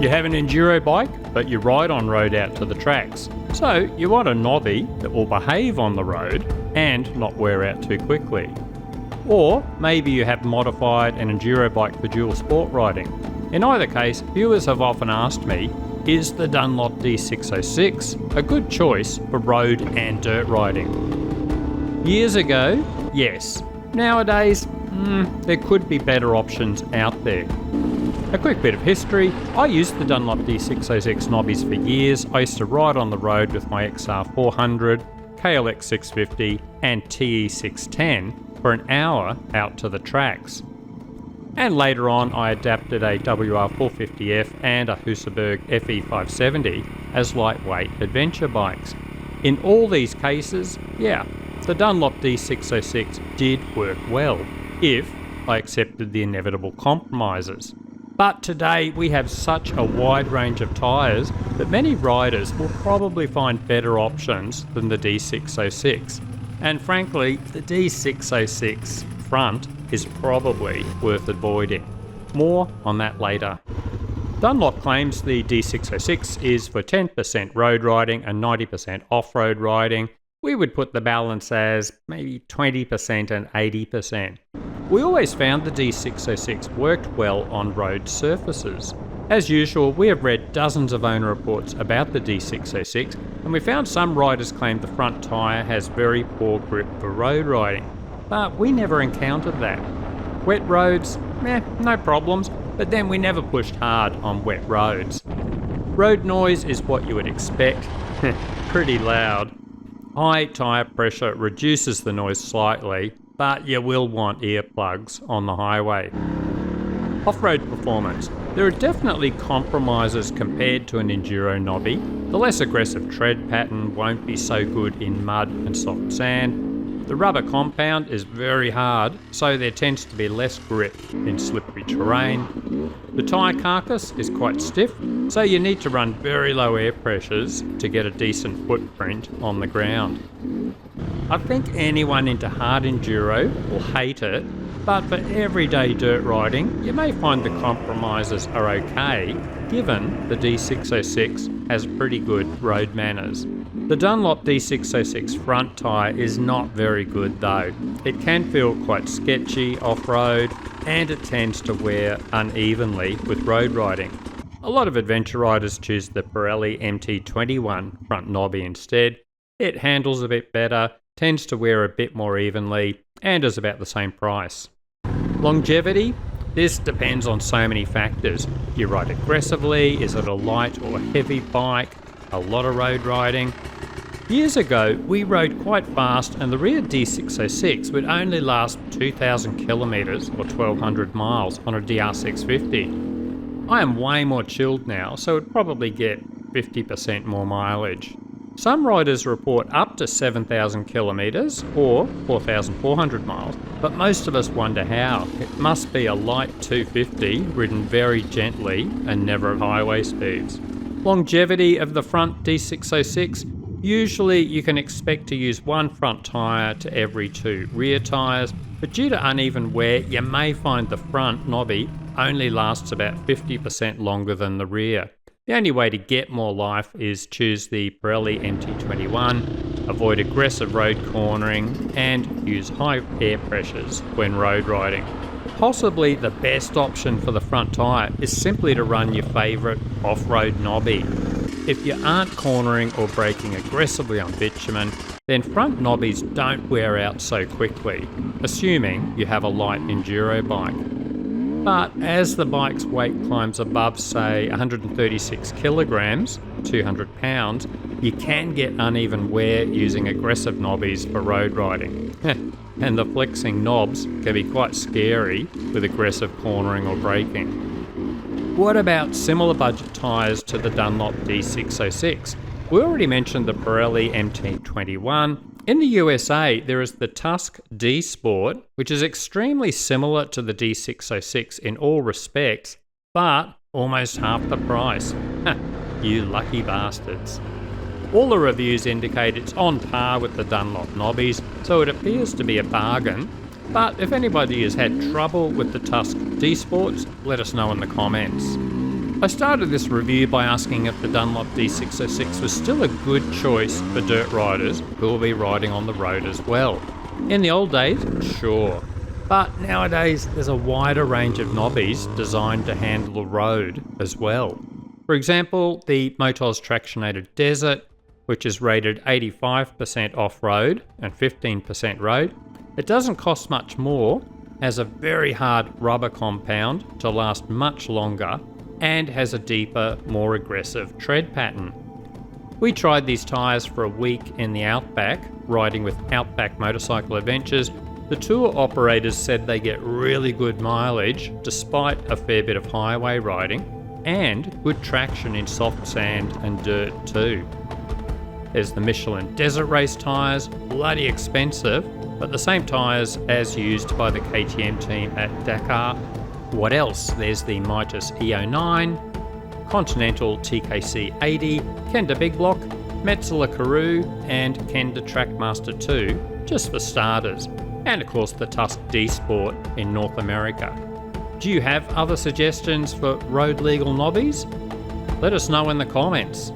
You have an enduro bike, but you ride on road out to the tracks. So you want a knobby that will behave on the road and not wear out too quickly. Or maybe you have modified an enduro bike for dual sport riding. In either case, viewers have often asked me, is the Dunlop D606 a good choice for road and dirt riding? Years ago, yes. Nowadays, there could be better options out there. A quick bit of history, I used the Dunlop D606 knobbies for years. I used to ride on the road with my XR400, KLX 650 and TE610 for an hour out to the tracks. And later on I adapted a WR450F and a Husaberg FE570 as lightweight adventure bikes. In all these cases, the Dunlop D606 did work well, if I accepted the inevitable compromises. But today we have such a wide range of tyres that many riders will probably find better options than the D606. And frankly, the D606 front is probably worth avoiding. More on that later. Dunlop claims the D606 is for 10% road riding and 90% off-road riding. We would put the balance as maybe 20% and 80%. We always found the D606 worked well on road surfaces. As usual, we have read dozens of owner reports about the D606, and we found some riders claim the front tyre has very poor grip for road riding. But we never encountered that. Wet roads? No problems, but then we never pushed hard on wet roads. Road noise is what you would expect, pretty loud. High tyre pressure reduces the noise slightly, but you will want earplugs on the highway. Off-road performance. There are definitely compromises compared to an enduro knobby. The less aggressive tread pattern won't be so good in mud and soft sand. The rubber compound is very hard, so there tends to be less grip in slippery terrain. The tyre carcass is quite stiff, so you need to run very low air pressures to get a decent footprint on the ground. I think anyone into hard enduro will hate it, but for everyday dirt riding, you may find the compromises are okay, given the D606 has pretty good road manners. The Dunlop D606 front tyre is not very good though. It can feel quite sketchy off-road, and it tends to wear unevenly with road riding. A lot of adventure riders choose the Pirelli MT21 front knobby instead. It handles a bit better, tends to wear a bit more evenly, and is about the same price. Longevity? This depends on so many factors. You ride aggressively, is it a light or heavy bike, a lot of road riding? Years ago, we rode quite fast and the rear D606 would only last 2,000 kilometres or 1,200 miles on a DR650. I am way more chilled now, so it'd probably get 50% more mileage. Some riders report up to 7,000 kilometres or 4,400 miles, but most of us wonder how. It must be a light 250 ridden very gently and never at highway speeds. Longevity of the front D606, usually you can expect to use one front tyre to every 2 rear tyres, but due to uneven wear you may find the front knobby only lasts about 50% longer than the rear. The only way to get more life is choose the Pirelli MT21, avoid aggressive road cornering, and use high air pressures when road riding. Possibly the best option for the front tyre is simply to run your favourite off-road knobby. If you aren't cornering or braking aggressively on bitumen, then front knobbies don't wear out so quickly, assuming you have a light enduro bike. But as the bike's weight climbs above, say, 136 kilograms, 200 pounds, you can get uneven wear using aggressive knobbies for road riding. And the flexing knobs can be quite scary with aggressive cornering or braking. What about similar budget tyres to the Dunlop D606? We already mentioned the Pirelli MT21. In the USA, there is the Tusk D Sport, which is extremely similar to the D606 in all respects, but almost half the price. You lucky bastards. All the reviews indicate it's on par with the Dunlop knobbies, so it appears to be a bargain. But if anybody has had trouble with the Tusk D Sports, let us know in the comments. I started this review by asking if the Dunlop D606 was still a good choice for dirt riders who will be riding on the road as well. In the old days, sure. But nowadays, there's a wider range of knobbies designed to handle the road as well. For example, the Motos Tractionated Desert, which is rated 85% off-road and 15% road. It doesn't cost much more, has a very hard rubber compound to last much longer, and has a deeper, more aggressive tread pattern. We tried these tyres for a week in the Outback, riding with Outback Motorcycle Adventures. The tour operators said they get really good mileage despite a fair bit of highway riding, and good traction in soft sand and dirt too. There's the Michelin Desert Race tyres, bloody expensive, but the same tyres as used by the KTM team at Dakar. What else? There's the Mitas E09, Continental TKC 80, Kenda Big Block, Metzeler Karoo, and Kenda Trackmaster 2, just for starters. And of course the Tusk D Sport in North America. Do you have other suggestions for road legal knobbies? Let us know in the comments.